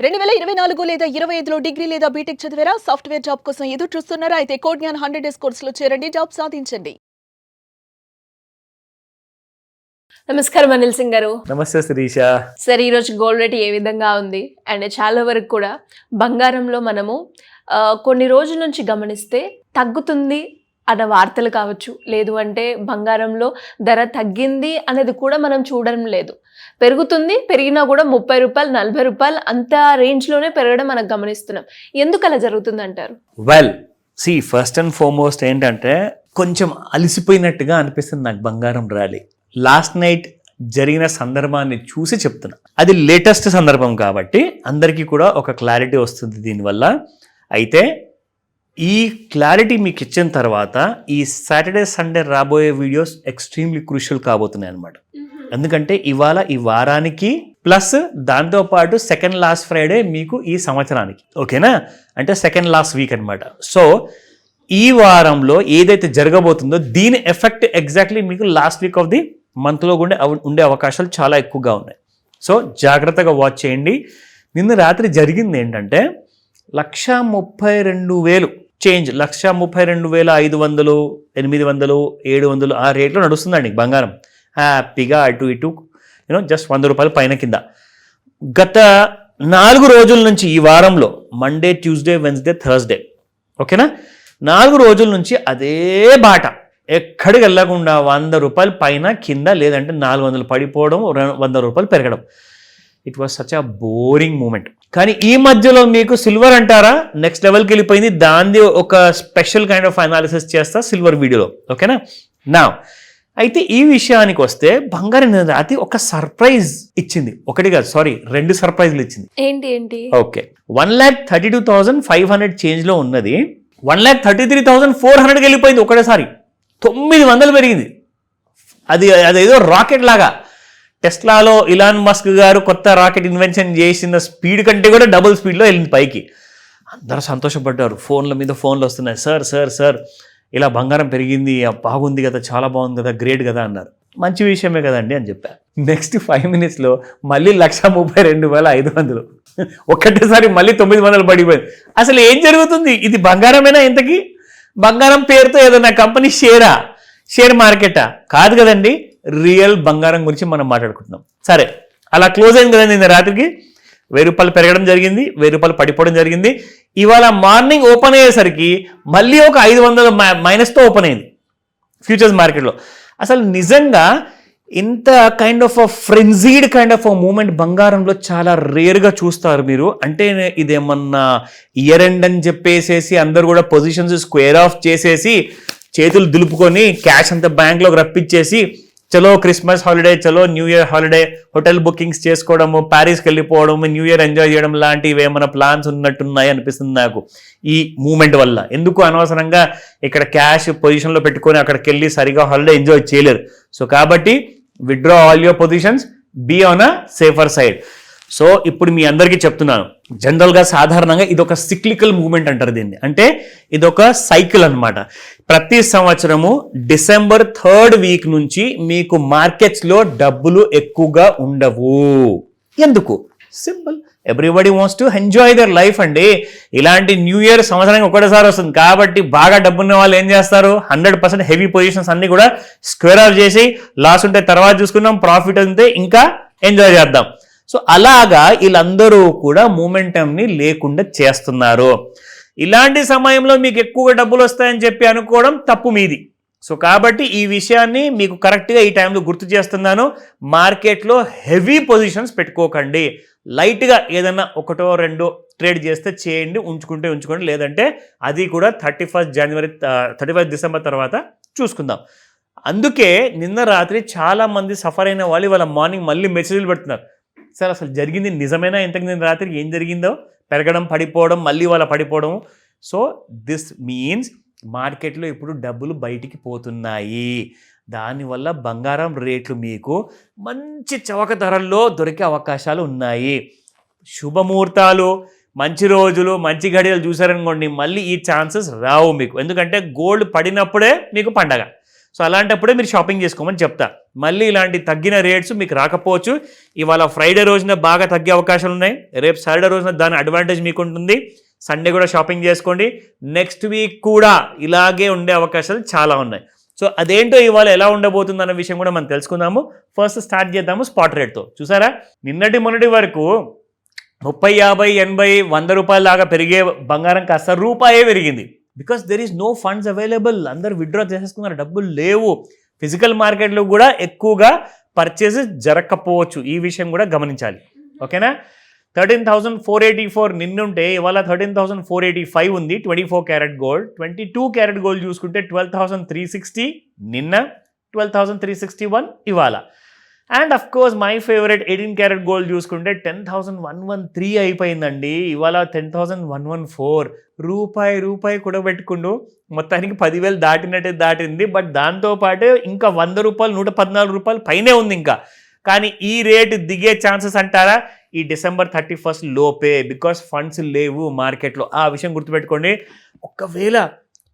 2024 లేదా 25లో డిగ్రీ లేదా బీటెక్ చదివారా? సాఫ్ట్‌వేర్ జాబ్ కోసం ఎదురు చూస్తున్నారా? అయితే కోడ్ జ్ఞాన్ 100 డేస్ కోర్సులో చేరండి. జాబ్ సాధించండి. నమస్కారం అనిల్ సింగ్ గారు. నమస్తే శిరీష. సరే, ఈరోజు గోల్డ్ రేట్ ఏ విధంగా ఉంది? అండ్ చాలా వరకు కూడా బంగారంలో మనము కొన్ని రోజుల నుంచి గమనిస్తే తగ్గుతుంది అన్న వార్తలు కావచ్చు, లేదు అంటే బంగారంలో ధర తగ్గింది అనేది కూడా మనం చూడడం లేదు. పెరుగుతుంది, పెరిగినా కూడా 30 రూపాయలు 40 రూపాయలు అంత రేంజ్లోనే పెరగడం మనం గమనిస్తున్నాం. ఎందుకు అలా జరుగుతుంది అంటారు? Well C, first and foremost ఏంటంటే కొంచెం అలసిపోయినట్టుగా అనిపిస్తుంది నాకు బంగారం ర్యాలీ. లాస్ట్ నైట్ జరిగిన సందర్భాన్ని చూసి చెప్తున్నా. అది లేటెస్ట్ సందర్భం కాబట్టి అందరికీ కూడా ఒక క్లారిటీ వస్తుంది దీనివల్ల. అయితే ఈ క్లారిటీ మీకు ఇచ్చిన తర్వాత ఈ సాటర్డే సండే రాబోయే వీడియోస్ ఎక్స్ట్రీమ్లీ క్రూషియల్ కాబోతున్నాయి అన్నమాట. ఎందుకంటే ఇవాళ ఈ వారానికి ప్లస్ దాంతోపాటు సెకండ్ లాస్ట్ ఫ్రైడే మీకు ఈ సంవత్సరానికి, ఓకేనా? అంటే సెకండ్ లాస్ట్ వీక్ అనమాట. సో ఈ వారంలో ఏదైతే జరగబోతుందో దీని ఎఫెక్ట్ ఎగ్జాక్ట్లీ మీకు లాస్ట్ వీక్ ఆఫ్ ది మంత్లో ఉండే అవకాశాలు చాలా ఎక్కువగా ఉన్నాయి. సో జాగ్రత్తగా వాచ్ చేయండి. నిన్న రాత్రి జరిగింది ఏంటంటే 132,000 చేంజ్, 132,500, 800, 700 ఆ రేట్లో నడుస్తుందండి బంగారం. హ్యాపీగా అటు ఇటు జస్ట్ 100 రూపాయలు పైన కింద. గత 4 రోజుల నుంచి ఈ వారంలో మండే, ట్యూస్డే, వెన్స్డే, థర్స్డే, ఓకేనా, 4 రోజుల నుంచి అదే బాట, ఎక్కడికి వెళ్ళకుండా 100 రూపాయలు పైన కింద, లేదంటే 400 పడిపోవడం, 100 రూపాయలు పెరగడం. It was such a boring moment. కానీ ఈ మధ్యలో మీకు సిల్వర్ అంటారా నెక్స్ట్ లెవెల్కి వెళ్ళిపోయింది. దాన్ని ఒక స్పెషల్ కైండ్ ఆఫ్ అనాలిసిస్ చేస్తా సిల్వర్ వీడియోలో, ఓకేనా? నా అయితే ఈ విషయానికి వస్తే బంగారం అది ఒక సర్ప్రైజ్ ఇచ్చింది. ఒకటి కాదు, సారీ, 2 సర్ప్రైజ్లు ఇచ్చింది. ఏంటి? ఓకే, 1,32,500 చేంజ్లో ఉన్నది 1,33,400కి వెళ్ళిపోయింది ఒకటేసారి. 900 పెరిగింది. అదేదో రాకెట్ లాగా. టెస్లాలో ఇలాన్ మస్క్ గారు కొత్త రాకెట్ ఇన్వెన్షన్ చేసిన స్పీడ్ కంటే కూడా డబుల్ స్పీడ్లో వెళ్ళింది పైకి. అందరూ సంతోషపడ్డారు. ఫోన్ల మీద ఫోన్లు వస్తున్నాయి, సార్ సార్ సార్ ఇలా బంగారం పెరిగింది, బాగుంది కదా, చాలా బాగుంది కదా, గ్రేట్ కదా అన్నారు. మంచి విషయమే కదండి అని చెప్పా. నెక్స్ట్ 5 మినిట్స్లో మళ్ళీ 132,500 ఒక్కటేసారి మళ్ళీ 900 పడిపోయింది. అసలు ఏం జరుగుతుంది? ఇది బంగారమేనా ఇంతకీ? బంగారం పేరుతో ఏదైనా కంపెనీ షేర్ మార్కెటా? కాదు కదండి, రియల్ బంగారం గురించి మనం మాట్లాడుకుంటున్నాం. సరే, అలా క్లోజ్ అయింది కదండి. నిన్న రాత్రికి 1,000 రూపాయలు పెరగడం జరిగింది, 1,000 రూపాయలు పడిపోవడం జరిగింది. ఇవాళ మార్నింగ్ ఓపెన్ అయ్యేసరికి మళ్ళీ ఒక 500 మైనస్తో ఓపెన్ అయింది ఫ్యూచర్స్ మార్కెట్లో. అసలు నిజంగా ఇంత kind of frenzied kind of moment బంగారంలో చాలా రేర్గా చూస్తారు మీరు. అంటే ఇదేమన్నా ఇయర్ ఎండ్ అని చెప్పేసేసి అందరు కూడా పొజిషన్స్ స్క్వేర్ ఆఫ్ చేసేసి చేతులు దులుపుకొని క్యాష్ అంతా బ్యాంక్లోకి రప్పించేసి చలో క్రిస్మస్ హాలిడే, చలో new year holiday, hotel bookings చేసుకోవడము, ప్యారిస్కి వెళ్ళిపోవడము, న్యూ ఇయర్ ఎంజాయ్ చేయడం లాంటివి ఏమైనా ప్లాన్స్ ఉన్నట్టున్నాయి అనిపిస్తుంది నాకు ఈ మూమెంట్ వల్ల. ఎందుకు అనవసరంగా ఇక్కడ క్యాష్ పొజిషన్లో పెట్టుకొని అక్కడికి వెళ్ళి సరిగా హాలిడే ఎంజాయ్ చేయలేరు. సో కాబట్టి withdraw all your positions, be on a safer side. So ఇప్పుడు మీ అందరికీ చెప్తున్నాను, జనరల్గా సాధారణంగా ఇదొక సిక్లికల్ మూమెంట్ అంటారు దీన్ని. అంటే ఇదొక సైకిల్ అనమాట. ప్రతి సంవత్సరము డిసెంబర్ 3rd వీక్ నుంచి మీకు మార్కెట్స్లో డబ్బులు ఎక్కువగా ఉండవు. ఎందుకు? Simple, everybody wants to enjoy their life అండి. ఇలాంటి న్యూ ఇయర్ సంవత్సరానికి ఒకటేసారి వస్తుంది కాబట్టి బాగా డబ్బున్న వాళ్ళు ఏం చేస్తారు, 100% హెవీ పొజిషన్స్ అన్ని కూడా స్క్వేర్ ఆఫ్ చేసి లాస్ ఉంటే తర్వాత చూసుకున్నాం, ప్రాఫిట్ ఉంటే ఇంకా ఎంజాయ్ చేద్దాం. సో అలాగా వీళ్ళందరూ కూడా మూమెంటంని లేకుండా చేస్తున్నారు. ఇలాంటి సమయంలో మీకు ఎక్కువగా డబ్బులు వస్తాయని చెప్పి అనుకోవడం తప్పు మీది. సో కాబట్టి ఈ విషయాన్ని మీకు కరెక్ట్గా ఈ టైంలో గుర్తు చేస్తున్నాను. మార్కెట్లో హెవీ పొజిషన్స్ పెట్టుకోకండి. లైట్గా ఏదైనా 1 or 2 ట్రేడ్ చేస్తే చేయండి, ఉంచుకోండి. లేదంటే అది కూడా 31 డిసెంబర్ తర్వాత చూసుకుందాం. అందుకే నిన్న రాత్రి చాలామంది సఫర్ అయిన వాళ్ళు వాళ్ళ మార్నింగ్ మళ్ళీ మెసేజ్లు పెడుతున్నారు, సార్ అసలు జరిగింది నిజమేనా? ఇంతకు నిన్న రాత్రికి ఏం జరిగిందో, పెరగడం పడిపోవడం మళ్ళీ వాళ్ళ పడిపోవడం. సో దిస్ మీన్స్ మార్కెట్లో ఇప్పుడు డబ్బులు బయటికి పోతున్నాయి. దానివల్ల బంగారం రేట్లు మీకు మంచి చవక ధరల్లో దొరికే అవకాశాలు ఉన్నాయి. శుభముహూర్తాలు, మంచి రోజులు, మంచి గడియలు చూసారనుకోండి, మళ్ళీ ఈ ఛాన్సెస్ రావు మీకు. ఎందుకంటే గోల్డ్ పడినప్పుడే మీకు పండగ. సో అలాంటప్పుడే మీరు షాపింగ్ చేసుకోమని చెప్తా. మళ్ళీ ఇలాంటి తగ్గిన రేట్స్ మీకు రాకపోవచ్చు. ఇవాళ ఫ్రైడే రోజున బాగా తగ్గే అవకాశాలు ఉన్నాయి. రేపు సాటర్డే రోజున దాని అడ్వాంటేజ్ మీకు ఉంటుంది. సండే కూడా షాపింగ్ చేసుకోండి. నెక్స్ట్ వీక్ కూడా ఇలాగే ఉండే అవకాశాలు చాలా ఉన్నాయి. సో అదేంటో ఇవాళ ఎలా ఉండబోతుంది అన్న విషయం కూడా మనం తెలుసుకుందాము. ఫస్ట్ స్టార్ట్ చేద్దాము స్పాట్ రేట్తో. చూసారా, నిన్నటి మొన్నటి వరకు 30, 50, 80, 100 రూపాయల దాకా పెరిగే బంగారం కాస్త రూపాయే పెరిగింది. Because there is no funds available. అందరు విత్డ్రా చేసేసుకున్నారు, డబ్బులు లేవు. ఫిజికల్ మార్కెట్లో కూడా ఎక్కువగా పర్చేసెస్ జరగకపోవచ్చు. ఈ విషయం కూడా గమనించాలి. ఓకేనా, 13,484 నిన్నుంటే ఇవాళ 13,485 ఉంది. 24 క్యారెట్ గోల్డ్. 22 క్యారెట్ గోల్డ్ చూసుకుంటే 12,360 నిన్న, 12,361 ఇవాళ. And of course my favourite 18 carat gold చూసుకుంటే 10,113 అయిపోయిందండి. ఇవాళ 10,114. రూపాయి కూడా పెట్టుకుంటూ మొత్తానికి 10,000 దాటింది. బట్ దాంతోపాటు ఇంకా 100 రూపాయలు, 114 రూపాయలు పైనే ఉంది ఇంకా. కానీ ఈ రేటు దిగే ఛాన్సెస్ అంటారా ఈ డిసెంబర్ 31 లోపే. బికాస్ ఫండ్స్ లేవు మార్కెట్లో. ఆ విషయం గుర్తుపెట్టుకోండి. ఒకవేళ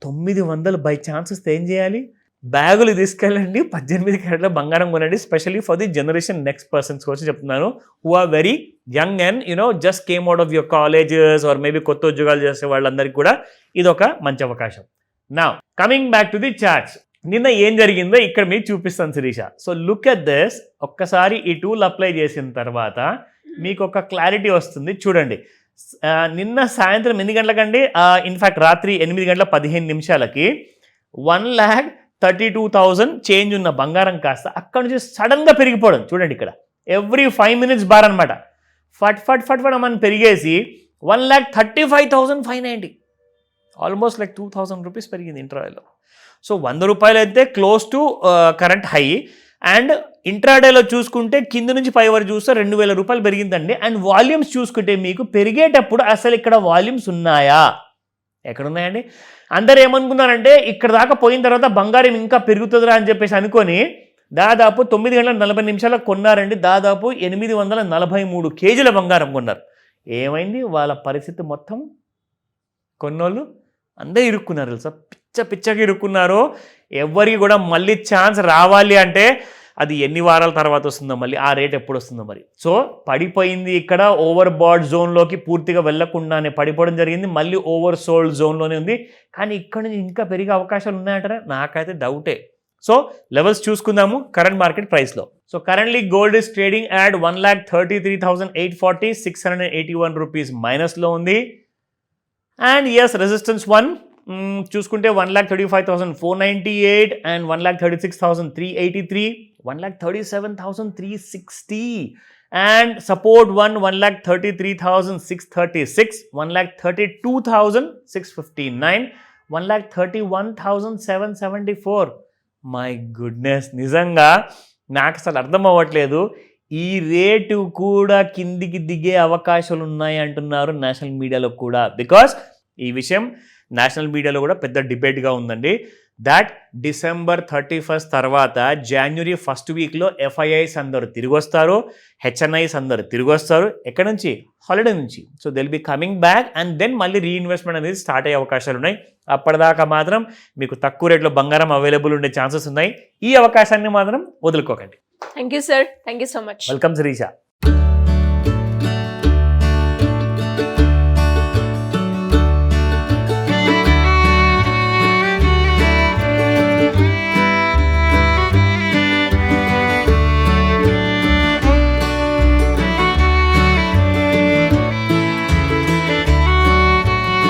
900 బై ఛాన్సెస్ ఏం చేయాలి? బ్యాగులు తీసుకెళ్ళండి, 18 క్యారెట్ల బంగారం కొనండి. Specially for the generation next persons కోసం చెప్తున్నాను, who are very young and just came out of your colleges or maybe కొత్త ఉద్యోగాలు చేసే వాళ్ళందరికీ కూడా ఇది ఒక మంచి అవకాశం. నా coming back to the charts. నిన్న ఏం జరిగిందో ఇక్కడ మీకు చూపిస్తాను Shirisha. So look at this. ఒక్కసారి ఈ టూల్ అప్లై చేసిన తర్వాత మీకు ఒక క్లారిటీ వస్తుంది. చూడండి, నిన్న సాయంత్రం ఎన్ని గంటలకండి, ఇన్ఫ్యాక్ట్ రాత్రి 8:15 1,32,000 చేంజ్ ఉన్న బంగారం కాస్త అక్కడ నుంచి సడన్గా పెరిగిపోవడం చూడండి. ఇక్కడ ఎవ్రీ 5 minutes బార్ అనమాట. ఫట్ అమ్మని పెరిగేసి 1,35,590, ఆల్మోస్ట్ లైక్ 2,000 రూపీస్ పెరిగింది ఇంట్రాడేలో. సో 100 రూపాయలు అయితే close to current high. And ఇంట్రాడేలో చూసుకుంటే కింద నుంచి పై వరకు చూస్తే 2,000 రూపాయలు పెరిగిందండి. అండ్ వాల్యూమ్స్ చూసుకుంటే మీకు పెరిగేటప్పుడు అసలు ఇక్కడ వాల్యూమ్స్ ఉన్నాయా? ఎక్కడున్నాయండి? అందరు ఏమనుకున్నారంటే ఇక్కడ దాకా పోయిన తర్వాత బంగారం ఇంకా పెరుగుతుందిరా అని చెప్పేసి అనుకొని దాదాపు 9:40 కొన్నారండి. దాదాపు 843 కేజీల బంగారం కొన్నారు. ఏమైంది? వాళ్ళ పరిస్థితి మొత్తం కొన్నోళ్ళు అందరూ ఇరుక్కున్నారు తెలుసా. పిచ్చగా ఇరుక్కున్నారు. ఎవరికి కూడా మళ్ళీ ఛాన్స్ రావాలి అంటే అది ఎన్ని వారాల తర్వాత వస్తుందో, మళ్ళీ ఆ రేట్ ఎప్పుడు వస్తుందో మరి. సో పడిపోయింది ఇక్కడ. ఓవర్ బాడ్ జోన్లోకి పూర్తిగా వెళ్లకుండానే పడిపోవడం జరిగింది. మళ్ళీ ఓవర్ సోల్డ్ జోన్లోనే ఉంది. కానీ ఇక్కడ నుంచి ఇంకా పెరిగే అవకాశాలు ఉన్నాయంటారా? నాకైతే డౌటే. సో లెవెల్స్ చూసుకుందాము కరెంట్ మార్కెట్ ప్రైస్లో. So currently gold is trading at 1,33,840, 681 rupees మైనస్లో ఉంది. అండ్ ఎస్, రెసిస్టెన్స్ 1 చూసుకుంటే 1,35,498 and 1,36,383, 1,37,360 and support 1,33,636, 1,32,659, 1,31,774. My goodness, నిజంగా నాకు అసలు అర్థం అవ్వట్లేదు. ఈ రేటు కూడా కిందికి దిగే అవకాశాలు ఉన్నాయి అంటున్నారు నేషనల్ మీడియాలో కూడా. బికాస్ ఈ విషయం నేషనల్ మీడియాలో కూడా పెద్ద డిబేట్గా ఉందండి. దాట్ డిసెంబర్ 31 తర్వాత జనవరి 1st వీక్లో FIIs అందరూ తిరిగి వస్తారు, HNIs అందరూ తిరిగి వస్తారు. ఎక్కడి నుంచి? హాలిడే నుంచి. So they'll be coming back and then మళ్ళీ రీఇన్వెస్ట్మెంట్ అనేది స్టార్ట్ అయ్యే అవకాశాలు ఉన్నాయి. అప్పటిదాకా మాత్రం మీకు తక్కువ రేట్లో బంగారం అవైలబుల్ ఉండే ఛాన్సెస్ ఉన్నాయి. ఈ అవకాశాన్ని మాత్రం వదులుకోకండి. Thank you sir. Thank you so much. Welcome Sirisha.